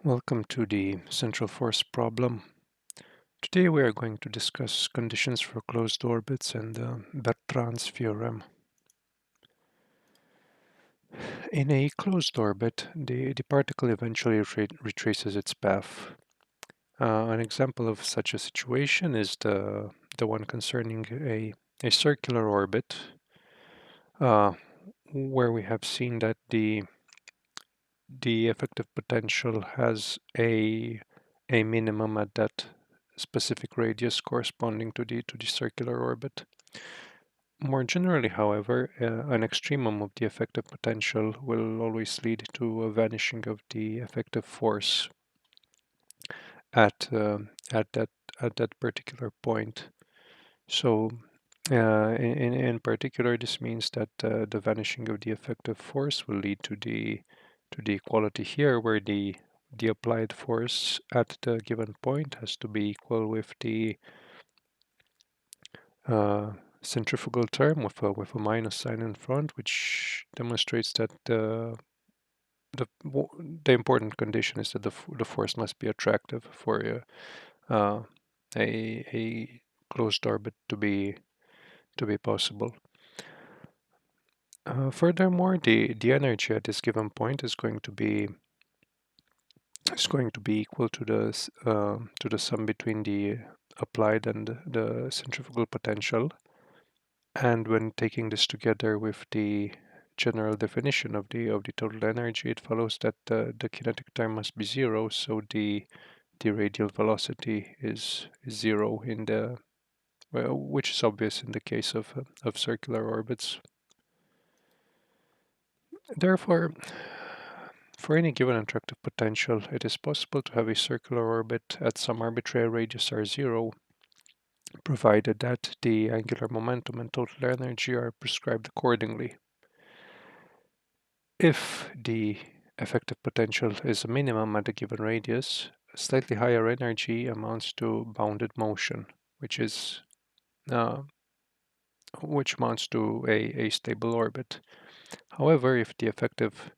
Welcome to the central force problem. Today we are going to discuss conditions for closed orbits and Bertrand's theorem. In a closed orbit, the particle eventually retraces its path. An example of such a situation is the one concerning a circular orbit, uh, where we have seen that the effective potential has a minimum at that specific radius corresponding to the circular orbit. More generally, however, an extremum of the effective potential will always lead to a vanishing of the effective force at at that at that particular point. So, in particular, this means that the vanishing of the effective force will lead to the equality here, where the applied force at the given point has to be equal with the uh, centrifugal term with a minus sign in front, which demonstrates that the the important condition is that the force must be attractive for uh, a closed orbit to be possible. Furthermore, the energy at this given point is going to be equal to the sum between the applied and the centrifugal potential. And when taking this together with the general definition of the total energy, it follows that the kinetic time must be zero, so the radial velocity is zero in the well, which is obvious in the case of circular orbits. Therefore, for any given attractive potential, it is possible to have a circular orbit at some arbitrary radius r0, provided that the angular momentum and total energy are prescribed accordingly. If the effective potential is a minimum at a given radius, slightly higher energy amounts to bounded motion, which is uh, which amounts to a stable orbit. However, if the effective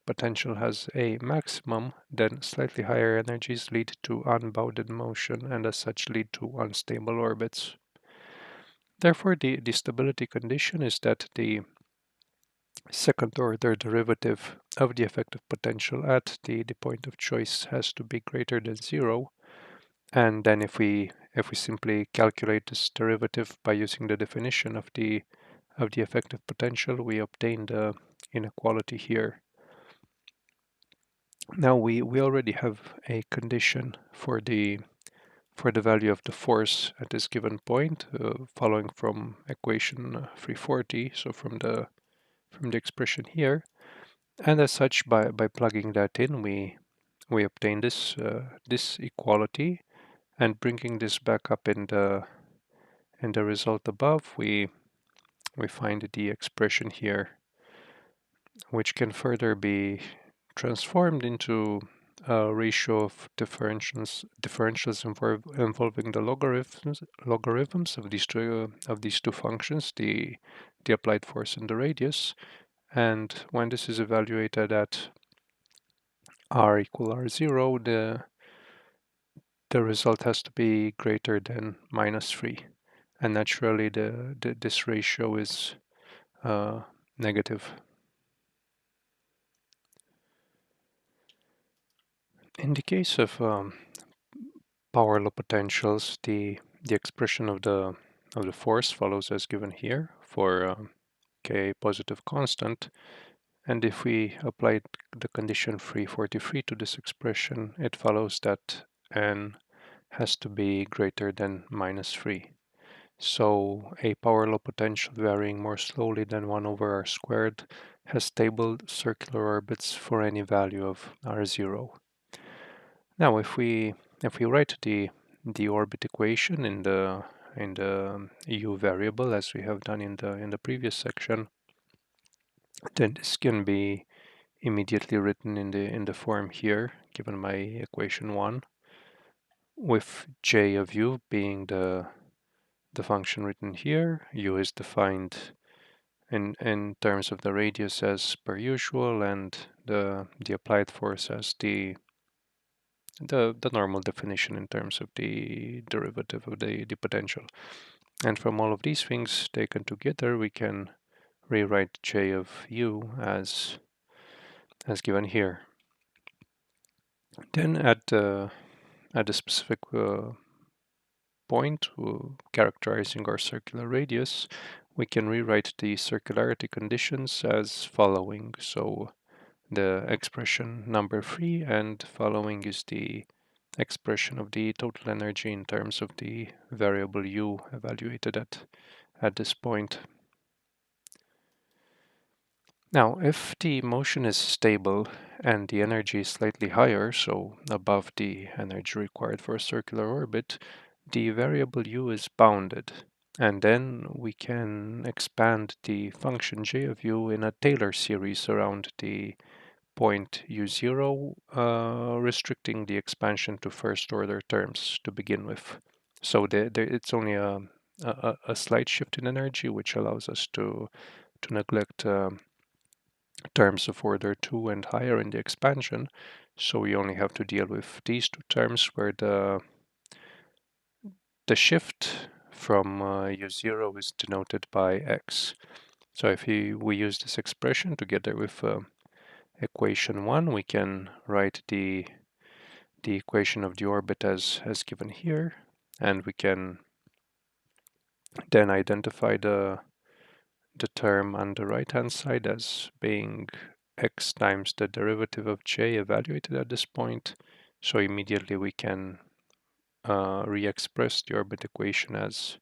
potential has a maximum, then slightly higher energies lead to unbounded motion and as such lead to unstable orbits. Therefore, the stability condition is that the second order derivative of the effective potential at the point of choice has to be greater than zero. And then if we simply calculate this derivative by using the definition of the effective potential, we obtain the inequality here. Now we already have a condition for the value of the force at this given point, following from equation 340, so from the expression here. And as such, by plugging that in, we obtain this equality, and bringing this back up in the result above, we find the expression here, which can further be transformed into a ratio of differentials involving the logarithms of these two functions, the applied force and the radius. And when this is evaluated at r equal r0, the result has to be greater than -3. And naturally, this ratio is negative. In the case of power law potentials, the expression of the force follows as given here for k positive constant. And if we apply the condition 343 to this expression, it follows that n has to be greater than -3. So a power law potential varying more slowly than 1 over r squared has stable circular orbits for any value of r0. Now if we write the orbit equation in the u variable as we have done in the previous section, then this can be immediately written in the form here given by equation 1, with j of u being the function written here. U is defined in terms of the radius as per usual, and the applied force as the normal definition in terms of the derivative of the potential. And from all of these things taken together, we can rewrite J of U as given here. Then at a specific point characterizing our circular radius, we can rewrite the circularity conditions as following. So the expression number 3 and following is the expression of the total energy in terms of the variable u evaluated at this point. Now, if the motion is stable and the energy is slightly higher, so above the energy required for a circular orbit, the variable u is bounded. And then we can expand the function j of u in a Taylor series around the point u0, restricting the expansion to first order terms to begin with. So it's only a slight shift in energy, which allows us to neglect terms of order 2 and higher in the expansion. So we only have to deal with these two terms where the shift from u0 is denoted by x. So if we use this expression together with equation 1, we can write the equation of the orbit as given here, and we can then identify the term on the right hand side as being x times the derivative of j evaluated at this point. So immediately we can re-express the orbit equation as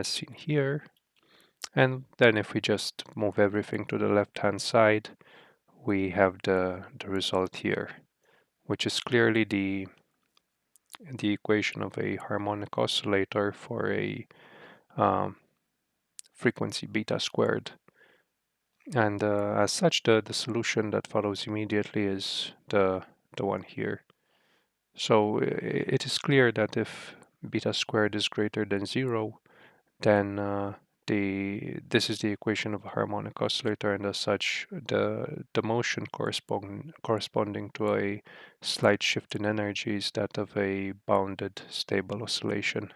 seen here. And then if we just move everything to the left hand side, we have the result here, which is clearly the equation of a harmonic oscillator for a frequency beta squared. And as such, the solution that follows immediately is the one here. So it is clear that if beta squared is greater than 0, then this is the equation of a harmonic oscillator, and as such, the motion corresponding to a slight shift in energy is that of a bounded stable oscillation.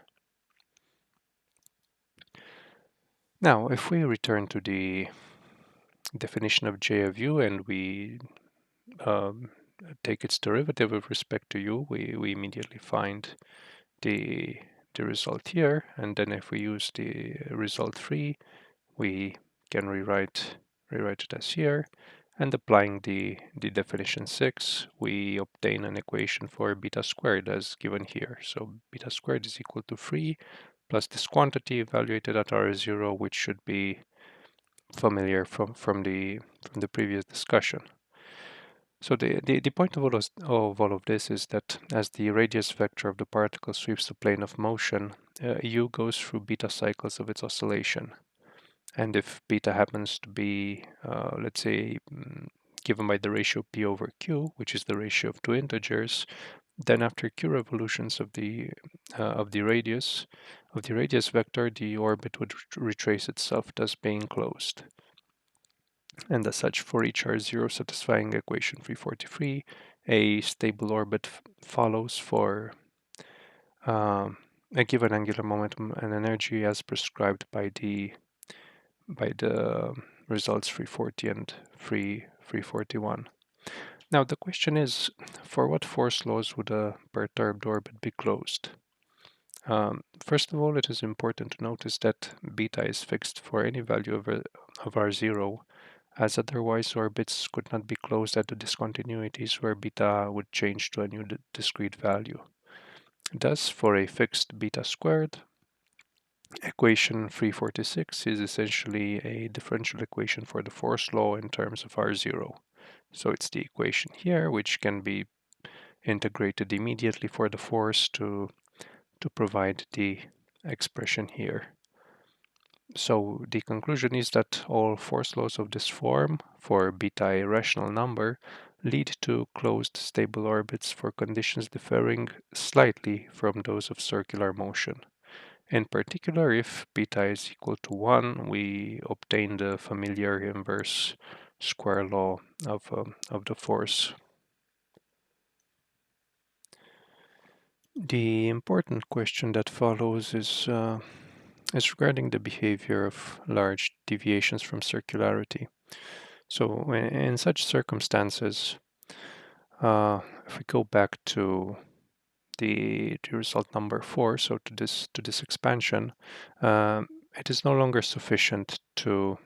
Now, if we return to the definition of J of U and we um, take its derivative with respect to U, we immediately find the result here, and then if we use the result 3, we can rewrite it as here, and applying the definition 6, we obtain an equation for beta squared as given here. So beta squared is equal to 3 plus this quantity evaluated at R0, which should be familiar from the previous discussion. So the point of all of this is that as the radius vector of the particle sweeps the plane of motion, u goes through beta cycles of its oscillation. And if beta happens to be, let's say, given by the ratio p over q, which is the ratio of two integers, then after q revolutions of the radius vector, the orbit would retrace itself, thus being closed. And as such, for each R0 satisfying equation 343, a stable orbit follows for a given angular momentum and energy as prescribed by the results 340 and 341. Now the question is, for what force laws would a perturbed orbit be closed? First of all, it is important to notice that beta is fixed for any value of R0, as otherwise orbits could not be closed at the discontinuities where beta would change to a new discrete value. Thus, for a fixed beta squared, equation 346 is essentially a differential equation for the force law in terms of R0. So it's the equation here, which can be integrated immediately for the force to provide the expression here. So the conclusion is that all force laws of this form for beta a rational number lead to closed stable orbits for conditions differing slightly from those of circular motion. In particular, if beta is equal to 1, we obtain the familiar inverse square law of the force. The important question that follows is regarding the behavior of large deviations from circularity. So in such circumstances, if we go back to the result number 4, so to this expansion, it is no longer sufficient to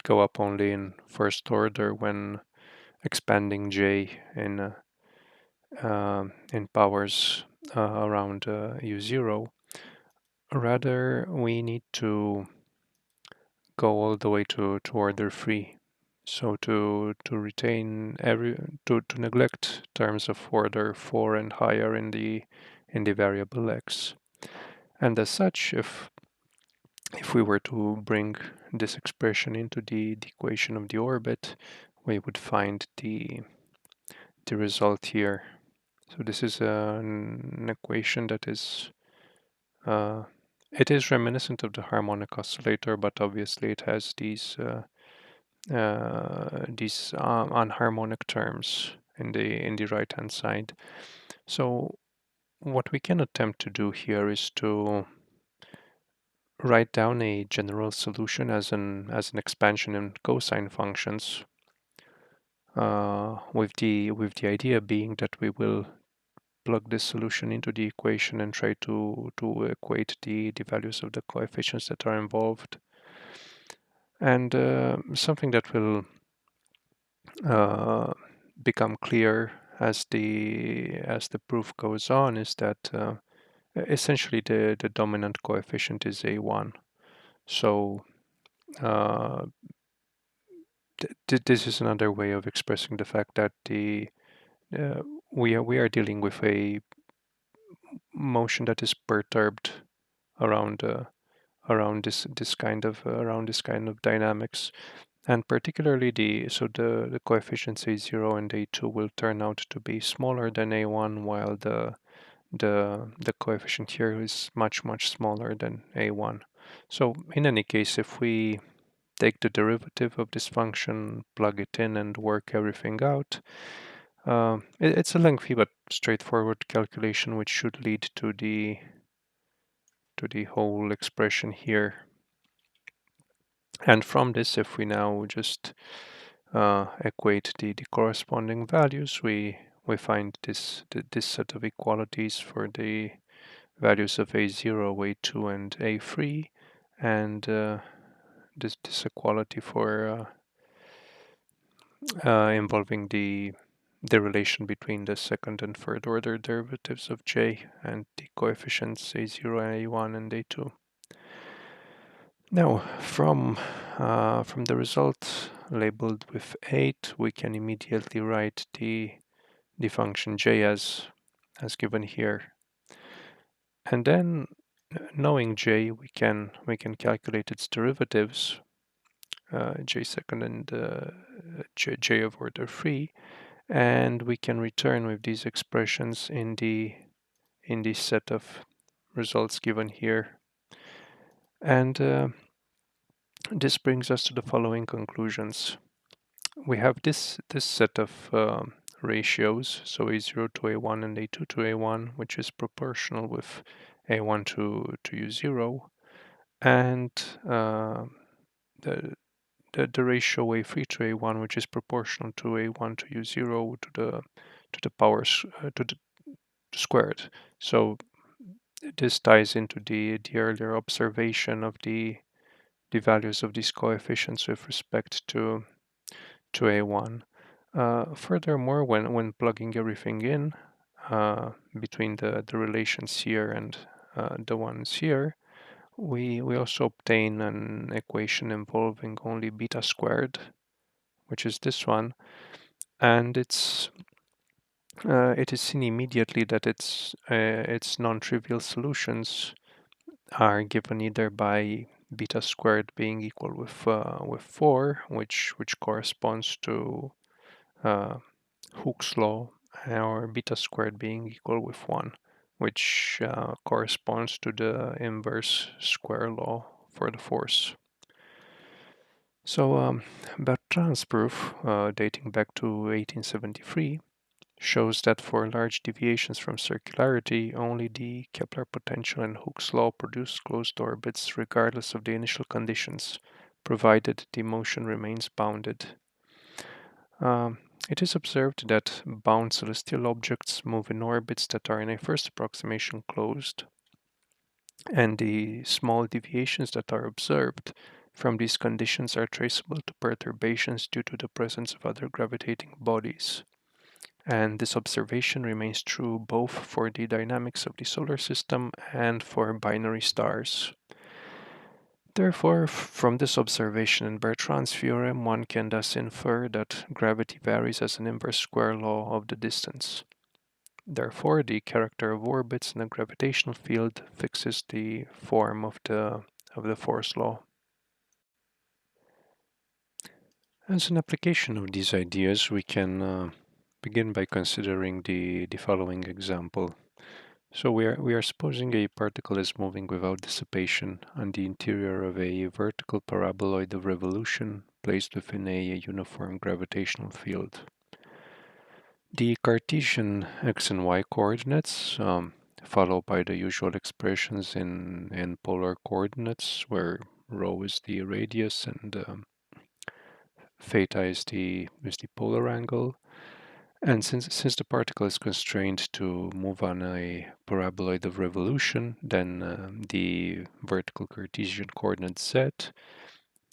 go up only in first order when expanding j in powers around u0. Rather, we need to go all the way to order 3. So to retain to neglect terms of order 4 and higher in the variable x. And as such, if we were to bring this expression into the equation of the orbit, we would find the result here. So this is an equation that is it is reminiscent of the harmonic oscillator, but obviously it has these unharmonic terms in the right hand side. So what we can attempt to do here is to write down a general solution as an expansion in cosine functions, with the idea being that we will plug this solution into the equation and try to equate the values of the coefficients that are involved. And something that will become clear as the proof goes on is that essentially the dominant coefficient is a1. So uh, this is another way of expressing the fact that uh, we are dealing with a motion that is perturbed around around this kind of dynamics, and particularly the coefficients a0 and a2 will turn out to be smaller than a1, while the coefficient here is much smaller than a1. So in any case, if we take the derivative of this function, plug it in, and work everything out, it's a lengthy but straightforward calculation which should lead to the whole expression here. And from this, if we now just equate the corresponding values, we find this set of equalities for the values of a0, a2, and a3, and this equality for involving the relation between the second and third order derivatives of j and the coefficients a0, a1, and a2. Now, from the result labeled with 8, we can immediately write the function j as given here, and then knowing j, we can calculate its derivatives, j second and j of order 3, and we can return with these expressions in the set of results given here. And this brings us to the following conclusions. We have this set of ratios, so a0 to a1 and a2 to a1, which is proportional with a1 to u0, and the ratio a3 to a1, which is proportional to a1 to u0 to the power to the squared. So this ties into the earlier observation of the values of these coefficients with respect to a1. Furthermore, when plugging everything in between the relations here and the ones here, we also obtain an equation involving only beta squared, which is this one, and it is seen immediately that its non-trivial solutions are given either by beta squared being equal with 4, which corresponds to uh, Hooke's law, or beta squared being equal with 1, which corresponds to the inverse square law for the force. So Bertrand's proof, dating back to 1873, shows that for large deviations from circularity, only the Kepler potential and Hooke's law produce closed orbits regardless of the initial conditions, provided the motion remains bounded. It is observed that bound celestial objects move in orbits that are in a first approximation closed, and the small deviations that are observed from these conditions are traceable to perturbations due to the presence of other gravitating bodies. And this observation remains true both for the dynamics of the solar system and for binary stars. Therefore, from this observation in Bertrand's theorem, one can thus infer that gravity varies as an inverse square law of the distance. Therefore, the character of orbits in a gravitational field fixes the form of the force law. As an application of these ideas, we can begin by considering the following example. So we are supposing a particle is moving without dissipation on the interior of a vertical paraboloid of revolution placed within a uniform gravitational field. The Cartesian x and y coordinates, followed by the usual expressions in polar coordinates, where rho is the radius and theta is the polar angle. And since the particle is constrained to move on a paraboloid of revolution, then the vertical Cartesian coordinate z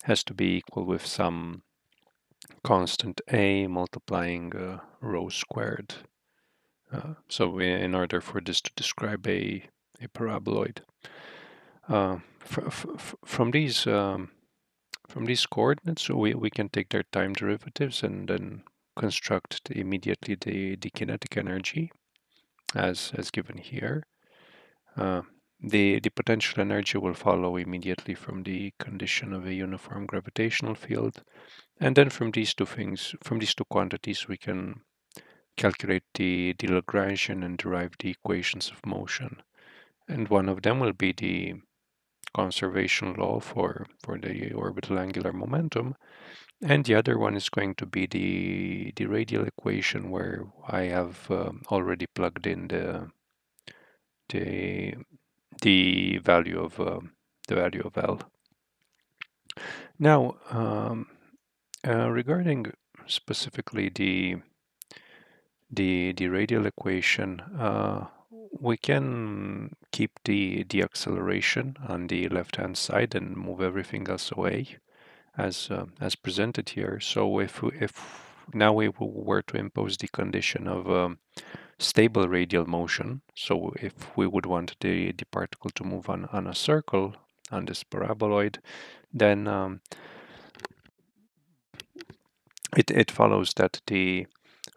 has to be equal with some constant a multiplying rho squared. So in order for this to describe a paraboloid, from these coordinates, we can take their time derivatives and then construct immediately the kinetic energy as given here. The potential energy will follow immediately from the condition of a uniform gravitational field, and then from these two quantities, we can calculate the Lagrangian and derive the equations of motion. And one of them will be the conservation law for the orbital angular momentum, and the other one is going to be the radial equation, where I have already plugged in the the value of L. Now, regarding specifically the radial equation, we can keep the acceleration on the left-hand side and move everything else away, as presented here. So if now we were to impose the condition of stable radial motion, so if we would want the particle to move on a circle on this paraboloid, then it follows that the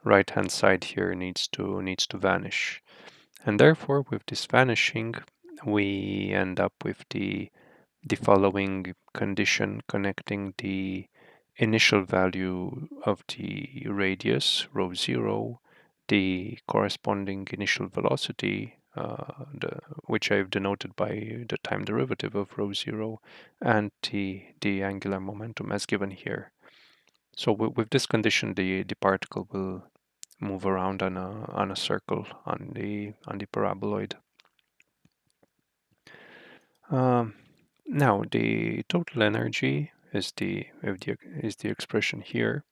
right hand side here needs to vanish, and therefore with this vanishing we end up with the following condition connecting the initial value of the radius rho 0, the corresponding initial velocity, which I've denoted by the time derivative of rho 0, and the angular momentum as given here. So with this condition, the particle will move around on a circle on the paraboloid. Now the total energy is the expression here,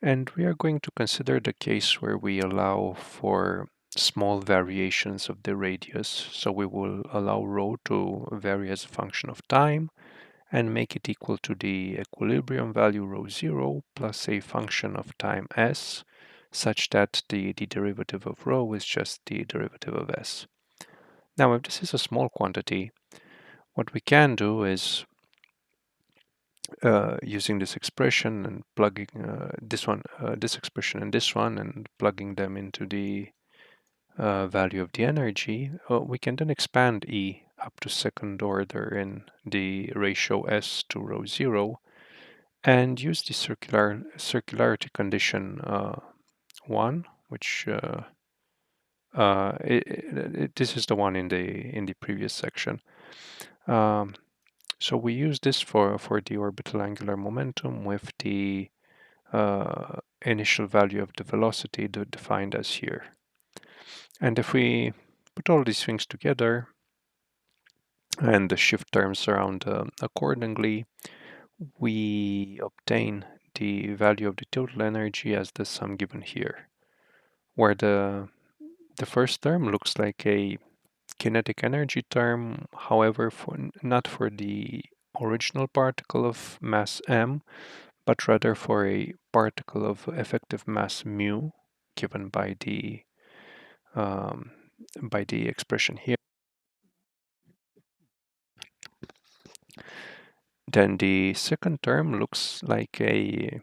and we are going to consider the case where we allow for small variations of the radius. So we will allow rho to vary as a function of time and make it equal to the equilibrium value rho 0 plus a function of time s, such that the derivative of rho is just the derivative of s. Now, if this is a small quantity, what we can do is using this expression and plugging this expression and this one, and plugging them into the value of the energy, we can then expand E up to second order in the ratio S to rho 0 and use the circularity condition 1, which this is the one in the previous section. So we use this for the orbital angular momentum with the initial value of the velocity defined as here. And if we put all these things together and the shift terms around accordingly, we obtain the value of the total energy as the sum given here, where the first term looks like a kinetic energy term, however, not for the original particle of mass m, but rather for a particle of effective mass mu, given um, by the expression here. Then the second term looks like the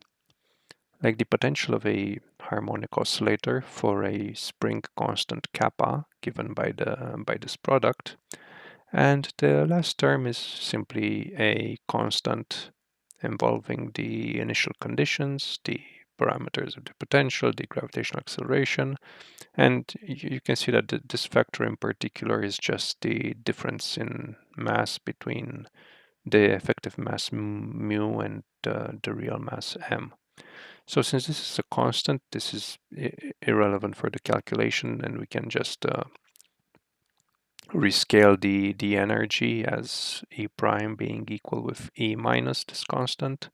potential of a harmonic oscillator for a spring constant kappa given by this product. And the last term is simply a constant involving the initial conditions, the parameters of the potential, the gravitational acceleration, and you can see that this factor in particular is just the difference in mass between the effective mass mu and the real mass m. So since this is a constant, this is irrelevant for the calculation, and we can just rescale the energy as E prime being equal with E minus this constant,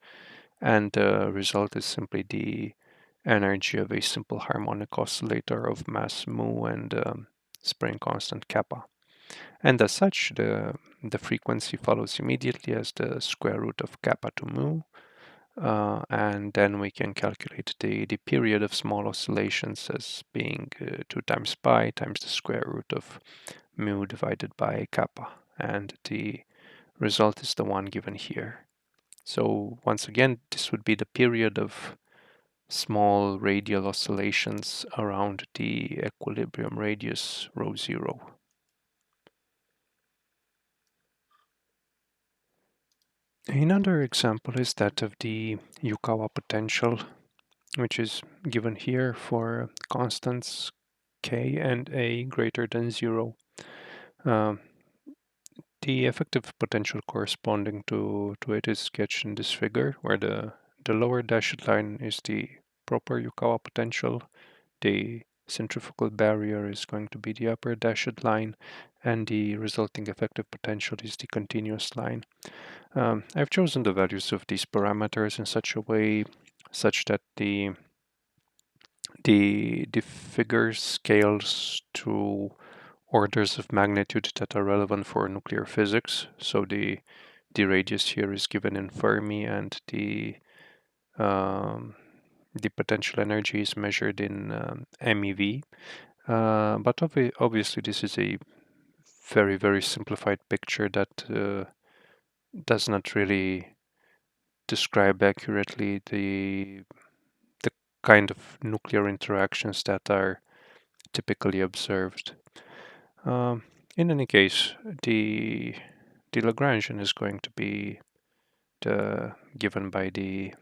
and the result is simply the energy of a simple harmonic oscillator of mass mu and spring constant kappa. And as such, the frequency follows immediately as the square root of kappa to mu, and then we can calculate the period of small oscillations as being 2 times pi times the square root of mu divided by kappa, and the result is the one given here. So once again, this would be the period of small radial oscillations around the equilibrium radius rho 0. Another example is that of the Yukawa potential, which is given here for constants k and a greater than 0. Um, the effective potential corresponding to it is sketched in this figure, where the lower dashed line is the proper Yukawa potential, the centrifugal barrier is going to be the upper dashed line, and the resulting effective potential is the continuous line. I've chosen the values of these parameters in such a way such that the figure scales to orders of magnitude that are relevant for nuclear physics. So the radius here is given in Fermi, and um, the potential energy is measured in MeV. But obviously, this is a very, very simplified picture that does not really describe accurately the kind of nuclear interactions that are typically observed. Um, in any case, the Lagrangian is going to be given by the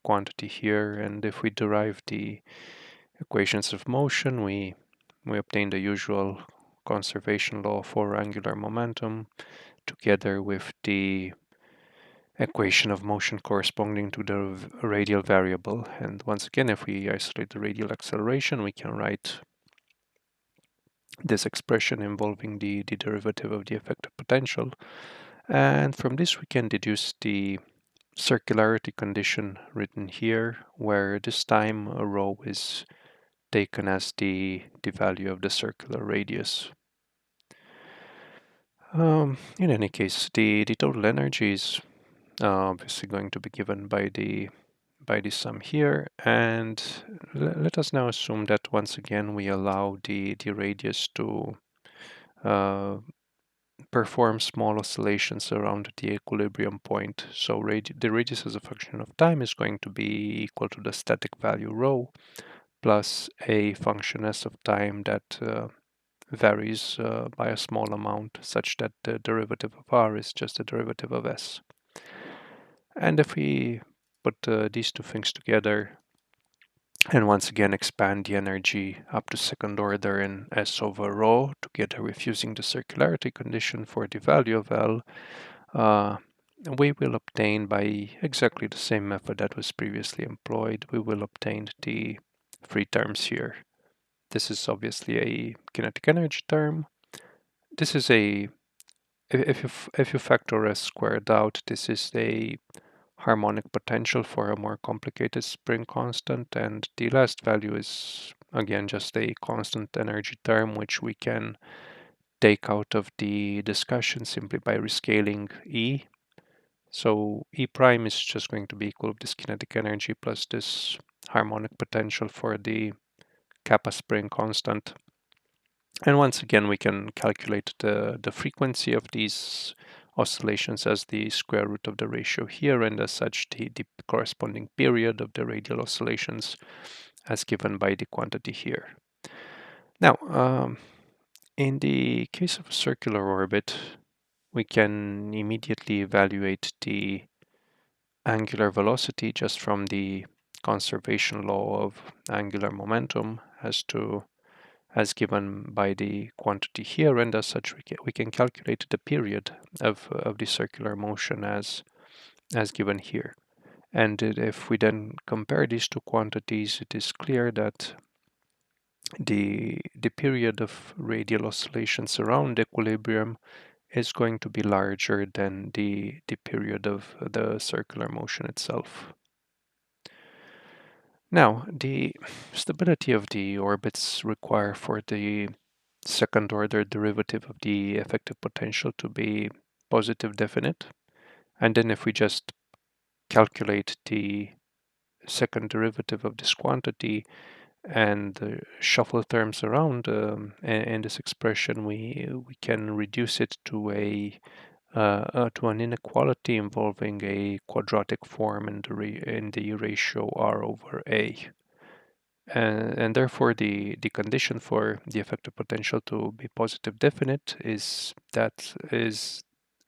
quantity here, and if we derive the equations of motion, we obtain the usual conservation law for angular momentum together with the equation of motion corresponding to the radial variable. And once again, if we isolate the radial acceleration, we can write this expression involving the derivative of the effective potential. And from this, we can deduce the circularity condition written here, where this time rho is taken as the value of the circular radius. In any case, the total energy is obviously going to be given by the sum here, and let us now assume that once again we allow the radius to perform small oscillations around the equilibrium point. So the radius as a function of time is going to be equal to the static value rho plus a function s of time that varies by a small amount, such that the derivative of r is just the derivative of s. And if we put these two things together and once again expand the energy up to second order in s over rho, together with using the circularity condition for the value of L, we will obtain by exactly the same method that was previously employed, we will obtain the three terms here. This is obviously a kinetic energy term. This is a, if you factor s squared out, this is a harmonic potential for a more complicated spring constant, and the last value is again just a constant energy term which we can take out of the discussion simply by rescaling E. So E prime is just going to be equal to this kinetic energy plus this harmonic potential for the kappa spring constant. And once again, we can calculate the frequency of these oscillations as the square root of the ratio here, and as such the corresponding period of the radial oscillations as given by the quantity here. Now, in the case of a circular orbit, we can immediately evaluate the angular velocity just from the conservation law of angular momentum as given by the quantity here, and as such we can calculate the period of the circular motion as given here. And if we then compare these two quantities, it is clear that the period of radial oscillations around equilibrium is going to be larger than the period of the circular motion itself. Now, the stability of the orbits require for the second order derivative of the effective potential to be positive definite. And then if we just calculate the second derivative of this quantity and shuffle terms around in this expression, we can reduce it to to an inequality involving a quadratic form in the ratio r over a. And therefore, the condition for the effective potential to be positive definite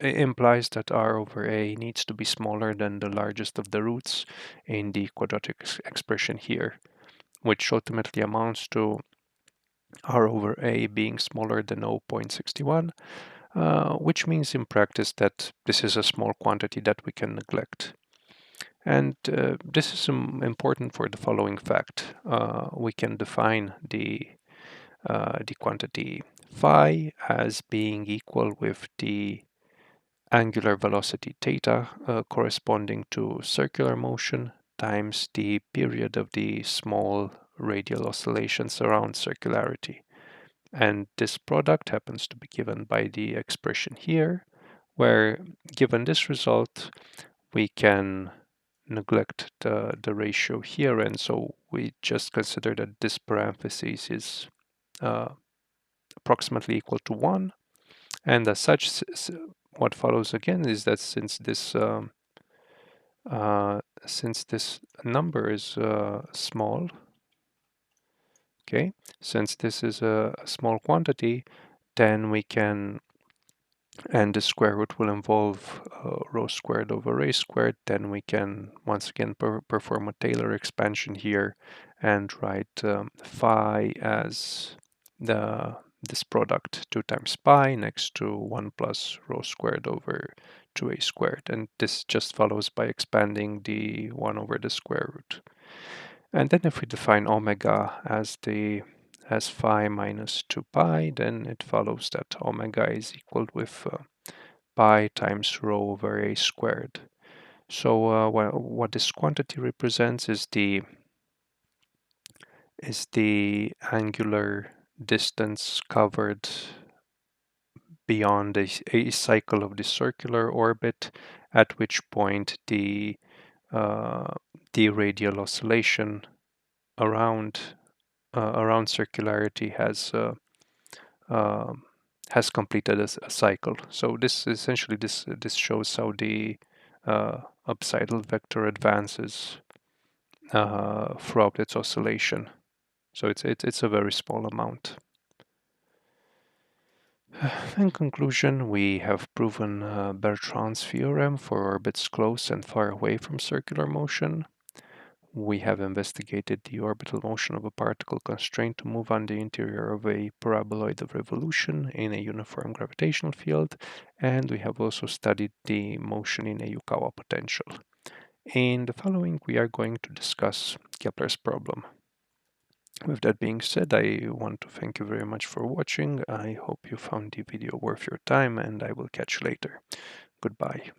implies that r over a needs to be smaller than the largest of the roots in the quadratic expression here, which ultimately amounts to r over a being smaller than 0.61, which means in practice that this is a small quantity that we can neglect. And this is important for the following fact. We can define the quantity phi as being equal with the angular velocity theta corresponding to circular motion times the period of the small radial oscillations around circularity. And this product happens to be given by the expression here, where given this result, we can neglect the ratio here, and so we just consider that this parenthesis is approximately equal to 1, and as such what follows again is that since this number is small, okay, since this is a small quantity, then we can, and the square root will involve rho squared over a squared, then we can once again perform a Taylor expansion here and write phi as this product 2 times pi next to 1 plus rho squared over 2a squared, and this just follows by expanding the 1 over the square root. And then if we define omega as phi minus 2 pi, then it follows that omega is equal with pi times rho over a squared. So what this quantity represents is angular distance covered beyond a cycle of the circular orbit, at which point the radial oscillation around circularity has completed a cycle. So this essentially this shows how the upsidal vector advances throughout its oscillation. So it's a very small amount. In conclusion, we have proven Bertrand's theorem for orbits close and far away from circular motion. We have investigated the orbital motion of a particle constrained to move on the interior of a paraboloid of revolution in a uniform gravitational field, and we have also studied the motion in a Yukawa potential. In the following, we are going to discuss Kepler's problem. With that being said, I want to thank you very much for watching. I hope you found the video worth your time, and I will catch you later. Goodbye.